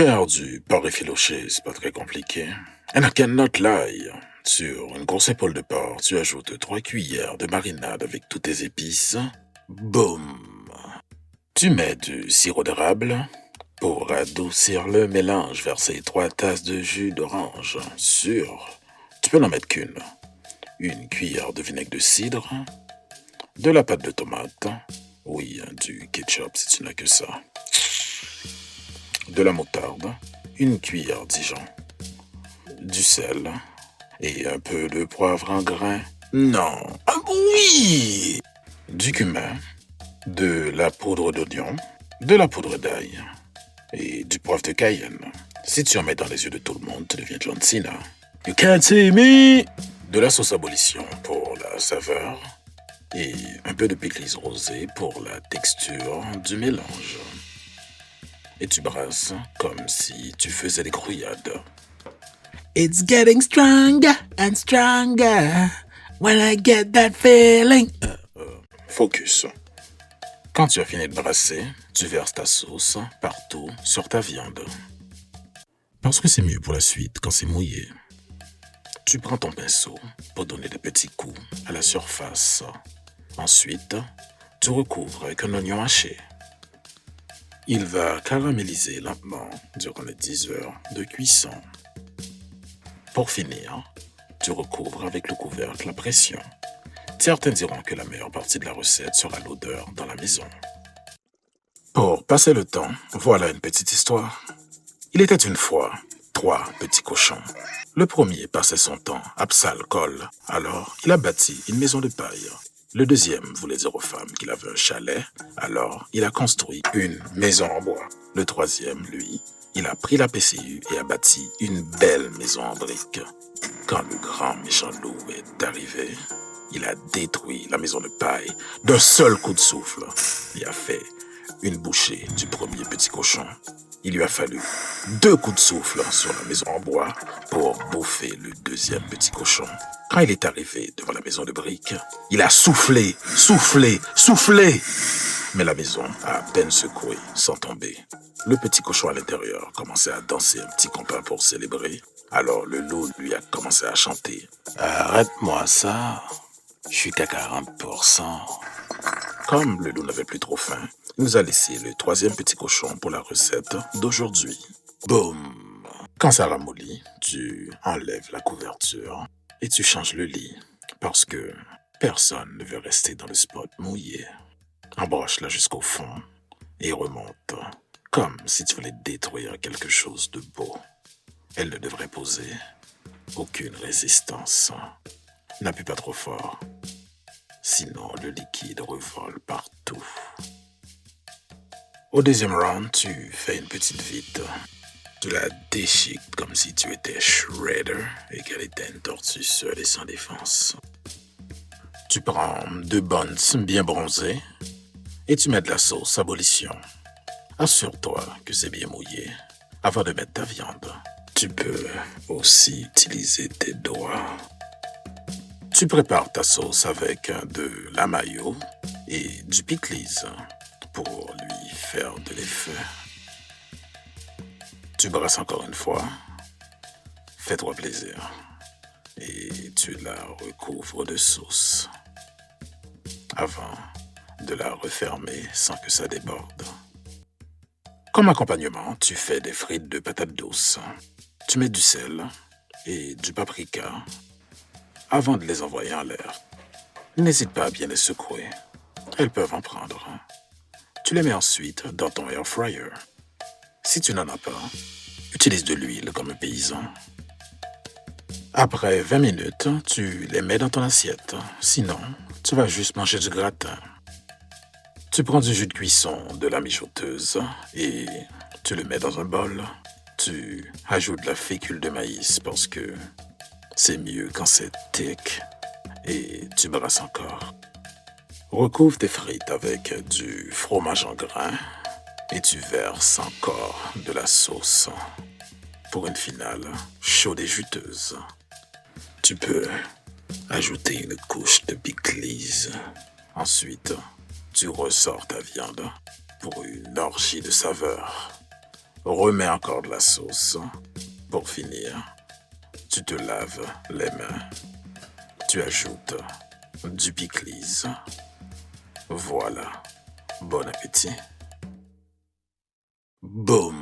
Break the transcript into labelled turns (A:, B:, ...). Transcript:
A: Faire du porc effiloché, c'est pas très compliqué. And I cannot lie. Sur une grosse épaule de porc, tu ajoutes 3 cuillères de marinade avec toutes tes épices. Boum! Tu mets du sirop d'érable. Pour adoucir le mélange, verser 3 tasses de jus d'orange. Tu peux n'en mettre qu'une. Une cuillère de vinaigre de cidre. De la pâte de tomate. Oui, du ketchup si tu n'as que ça. De la moutarde. Une cuillère Dijon. Du sel. Et un peu de poivre en grains. Non. Ah oui! Du cumin. De la poudre d'oignon. De la poudre d'ail. Et du poivre de Cayenne. Si tu en mets dans les yeux de tout le monde, tu deviens John Cena. You can't see me! De la sauce à ébullition pour la saveur. Et un peu de pickles rosé pour la texture du mélange. Et tu brasses comme si tu faisais des grouillades. It's getting stronger and stronger when I get that feeling. Focus. Quand tu as fini de brasser, tu verses ta sauce partout sur ta viande. Parce que c'est mieux pour la suite quand c'est mouillé. Tu prends ton pinceau pour donner des petits coups à la surface. Ensuite, tu recouvres avec un oignon haché. Il va caraméliser lentement durant les 10 heures de cuisson. Pour finir, tu recouvres avec le couvercle à pression. Certains diront que la meilleure partie de la recette sera l'odeur dans la maison. Pour passer le temps, voilà une petite histoire. Il était une fois 3 petits cochons. Le premier passait son temps à psal-col, alors il a bâti une maison de paille. Le deuxième voulait dire aux femmes qu'il avait un chalet, alors il a construit une maison en bois. Le troisième, lui, il a pris la PCU et a bâti une belle maison en briques. Quand le grand méchant loup est arrivé, il a détruit la maison de paille d'un seul coup de souffle. Il a fait une bouchée du premier petit cochon. Il lui a fallu 2 coups de souffle sur la maison en bois pour bouffer le deuxième petit cochon. Quand il est arrivé devant la maison de briques, il a soufflé, soufflé, soufflé. Mais la maison a à peine secoué sans tomber. Le petit cochon à l'intérieur commençait à danser un petit compas pour célébrer. Alors le loup lui a commencé à chanter. Arrête-moi ça, je suis qu'à 40%. Comme le loup n'avait plus trop faim, il nous a laissé le troisième petit cochon pour la recette d'aujourd'hui. Boum! Quand ça ramollit, tu enlèves la couverture et tu changes le lit parce que personne ne veut rester dans le spot mouillé. Embroche-la jusqu'au fond et remonte comme si tu voulais détruire quelque chose de beau. Elle ne devrait poser aucune résistance. N'appuie pas trop fort, sinon le liquide revole partout. Au deuxième round, tu fais une petite vite. Tu la déchiques comme si tu étais Shredder et qu'elle était une tortue seule et sans défense. Tu prends 2 buns bien bronzés et tu mets de la sauce à ébullition. Assure-toi que c'est bien mouillé avant de mettre ta viande. Tu peux aussi utiliser tes doigts. Tu prépares ta sauce avec de la mayo et du pickles pour lui faire de l'effet. Tu brasses encore une fois. Fais-toi plaisir. Et tu la recouvres de sauce avant de la refermer sans que ça déborde. Comme accompagnement, tu fais des frites de patates douces. Tu mets du sel et du paprika avant de les envoyer en l'air. N'hésite pas à bien les secouer. Elles peuvent en prendre. Tu les mets ensuite dans ton air fryer. Si tu n'en as pas, utilise de l'huile comme un paysan. Après 20 minutes, tu les mets dans ton assiette. Sinon, tu vas juste manger du gratin. Tu prends du jus de cuisson de la mijoteuse et tu le mets dans un bol. Tu ajoutes de la fécule de maïs parce que c'est mieux quand c'est thick. Et tu brasses encore. Recouvre tes frites avec du fromage en grains et tu verses encore de la sauce pour une finale chaude et juteuse. Tu peux ajouter une couche de pickles. Ensuite, tu ressors ta viande pour une orgie de saveurs. Remets encore de la sauce. Pour finir, tu te laves les mains. Tu ajoutes du pickles. Voilà. Bon appétit. Boum.